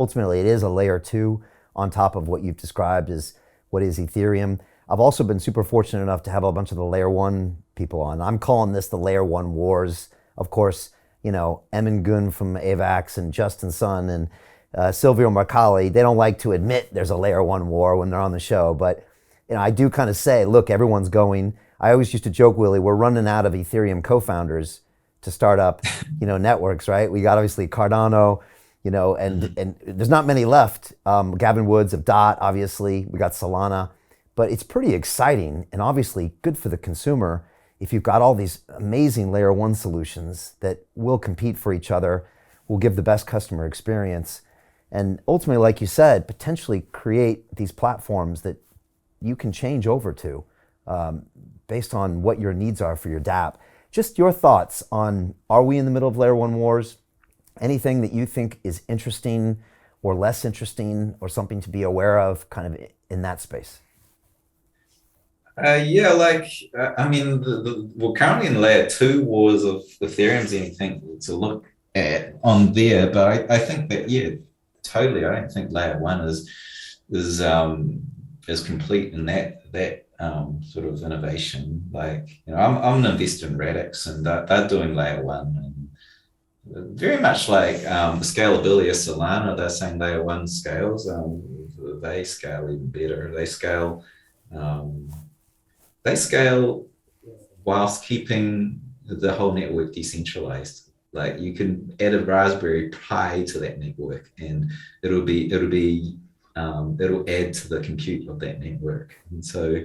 ultimately it is a layer two on top of what you've described as what is Ethereum. I've also been super fortunate enough to have a bunch of the layer one people on. I'm calling this the layer one wars. Of course, Emin Gun from AVAX and Justin Sun and Silvio Marcali, they don't like to admit there's a layer one war when they're on the show. But I do kind of say, look, everyone's going. I always used to joke, Willie, we're running out of Ethereum co-founders to start up, networks, right? We got obviously Cardano, and there's not many left. Gavin Woods of Dot, obviously. We got Solana. But it's pretty exciting and obviously good for the consumer if you've got all these amazing layer one solutions that will compete for each other, will give the best customer experience, and ultimately, like you said, potentially create these platforms that you can change over to based on what your needs are for your dApp. Just your thoughts on, are we in the middle of layer one wars? Anything that you think is interesting or less interesting or something to be aware of kind of in that space? Yeah, I mean, we're currently in layer two wars of Ethereum's anything to look at on there, but I think that, yeah, totally. I don't think layer one is complete in that sort of innovation. I'm an investor in Radix, and they're doing layer one, and very much like the scalability of Solana. They're saying layer one scales. They scale even better. They scale whilst keeping the whole network decentralized. Like, you can add a Raspberry Pi to that network, and it'll add to the compute of that network. And so,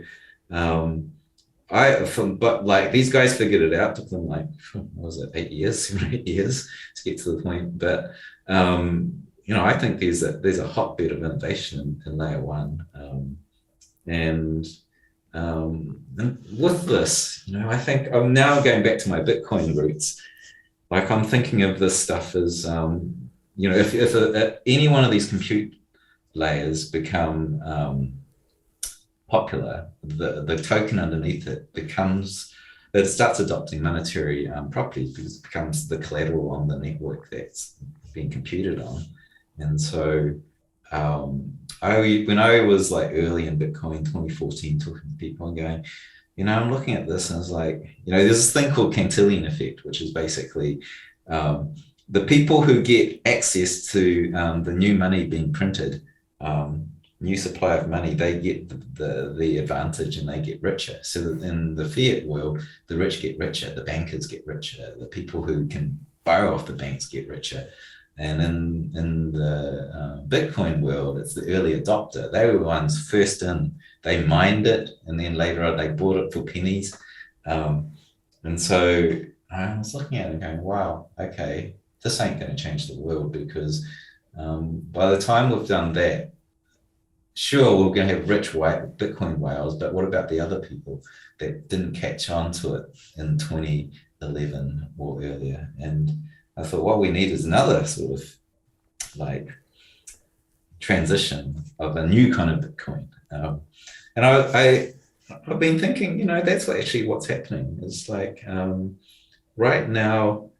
but like, these guys figured it out. Took them like, what was it, 8 years, 7 or 8 years to get to the point. But I think there's a hotbed of innovation in layer one, and with this, I think I'm now going back to my Bitcoin roots. Like, I'm thinking of this stuff as, if any one of these compute layers become popular, the token underneath it starts adopting monetary properties, because it becomes the collateral on the network that's being computed on. And so, when I was like early in Bitcoin, 2014, talking to people and going, I'm looking at this, and it's like, there's this thing called Cantillon effect, which is basically the people who get access to the new money being printed, new supply of money, they get the advantage, and they get richer. So in the fiat world, the rich get richer, the bankers get richer, the people who can borrow off the banks get richer. And in the Bitcoin world, it's the early adopter. They were the ones first in. They mined it, and then later on they bought it for pennies. And so I was looking at it and going, wow, okay, this ain't going to change the world, because by the time we've done that, sure, we're going to have rich white Bitcoin whales, but what about the other people that didn't catch on to it in 2011 or earlier? And I thought, what we need is another sort of like transition of a new kind of Bitcoin. And I've been thinking, that's what's happening. It's like, right now,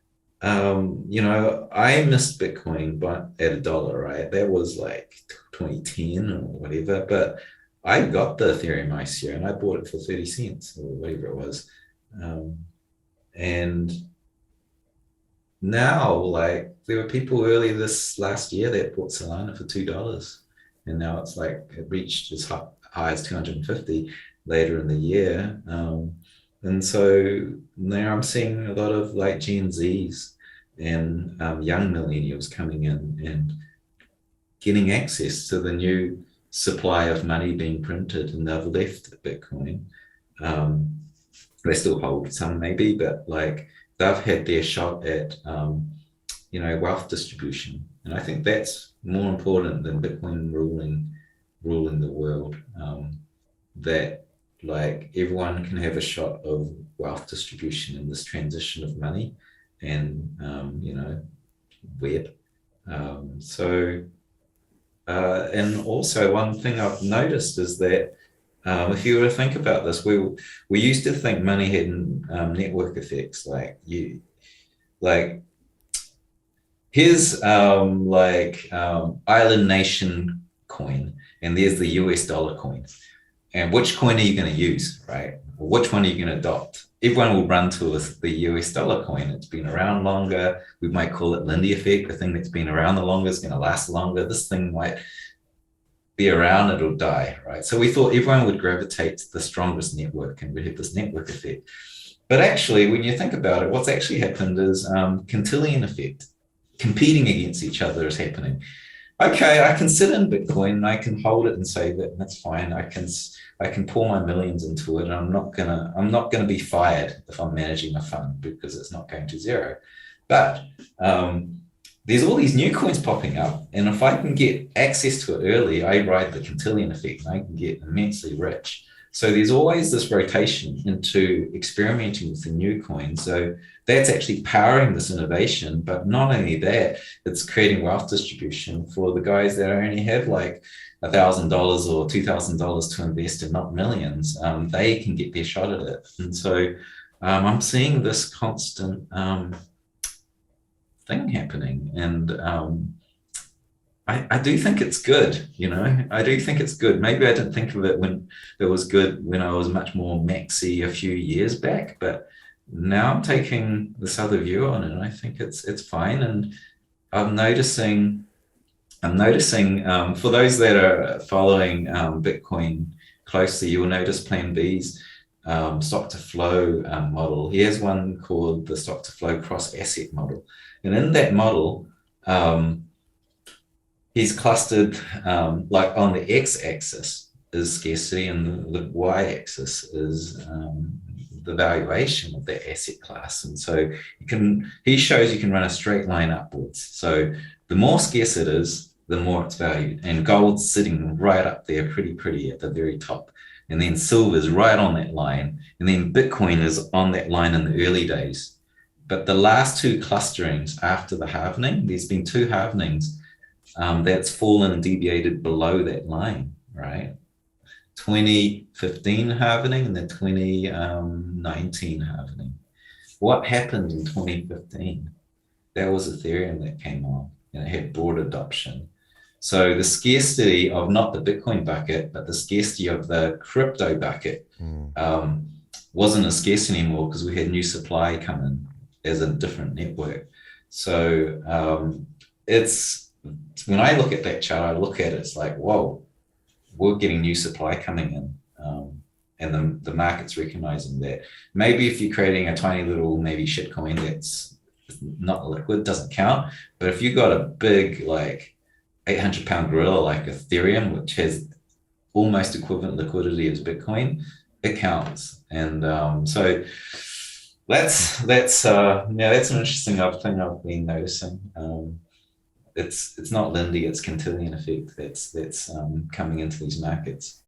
I missed Bitcoin but at $1, right? That was like 2010 or whatever, but I got the Ethereum ICO and I bought it for 30 cents or whatever it was. And now, like, there were people earlier this last year that bought Solana for $2, and now it's like it reached as high as 250 later in the year. And so now I'm seeing a lot of like Gen Zs and young millennials coming in and getting access to the new supply of money being printed, and they've left Bitcoin. They still hold some maybe, but like, they've had their shot at, wealth distribution. And I think that's more important than Bitcoin ruling the world, that like everyone can have a shot of wealth distribution in this transition of money and, web. And also one thing I've noticed is that, if you were to think about this, we used to think money had network effects, like here's Island Nation coin, and there's the US dollar coin. And which coin are you going to use, right? Or which one are you going to adopt? Everyone will run to the US dollar coin. It's been around longer. We might call it Lindy effect. The thing that's been around the longest is going to last longer. This thing might be around, it'll die, right? So we thought everyone would gravitate to the strongest network, and we'd have this network effect. But actually, when you think about it, what's actually happened is Cantillon effect. Competing against each other is happening. Okay, I can sit in Bitcoin, I can hold it and save it, and that's fine. I can pour my millions into it, and I'm not gonna be fired if I'm managing a fund, because it's not going to zero. But there's all these new coins popping up, and if I can get access to it early, I ride the Cantillon effect, and I can get immensely rich. So there's always this rotation into experimenting with the new coins. So that's actually powering this innovation. But not only that, it's creating wealth distribution for the guys that only have like $1,000 or $2,000 to invest and not millions. They can get their shot at it. And so I'm seeing this constant thing happening. And I do think it's good, I do think it's good. Maybe I didn't think of it when it was good when I was much more maxi a few years back, but now I'm taking this other view on it, and I think it's fine. And I'm noticing for those that are following Bitcoin closely, you'll notice Plan B's stock to flow model. He has one called the stock to flow cross asset model, and in that model, he's clustered like on the x-axis is scarcity, and the y-axis is the valuation of that asset class. And so he shows you can run a straight line upwards. So the more scarce it is, the more it's valued. And gold's sitting right up there, pretty at the very top. And then silver's right on that line. And then Bitcoin is on that line in the early days. But the last two clusterings after the halvening, there's been two halvenings that's fallen and deviated below that line, right? 2015 halvening and the 2019 halvening. What happened in 2015? That was Ethereum that came on, and it had broad adoption. So the scarcity of not the Bitcoin bucket, but the scarcity of the crypto bucket wasn't as scarce anymore, because we had new supply come in as a different network. So it's when I look at that chart, I look at it, it's like, whoa, we're getting new supply coming in. And the market's recognizing that. Maybe if you're creating a tiny little maybe shitcoin that's not liquid, doesn't count. But if you've got a big like 800-pound gorilla like Ethereum, which has almost equivalent liquidity as Bitcoin, it counts. And so that's an interesting thing I've been noticing. It's not Lindy, it's Cantillon effect that's coming into these markets.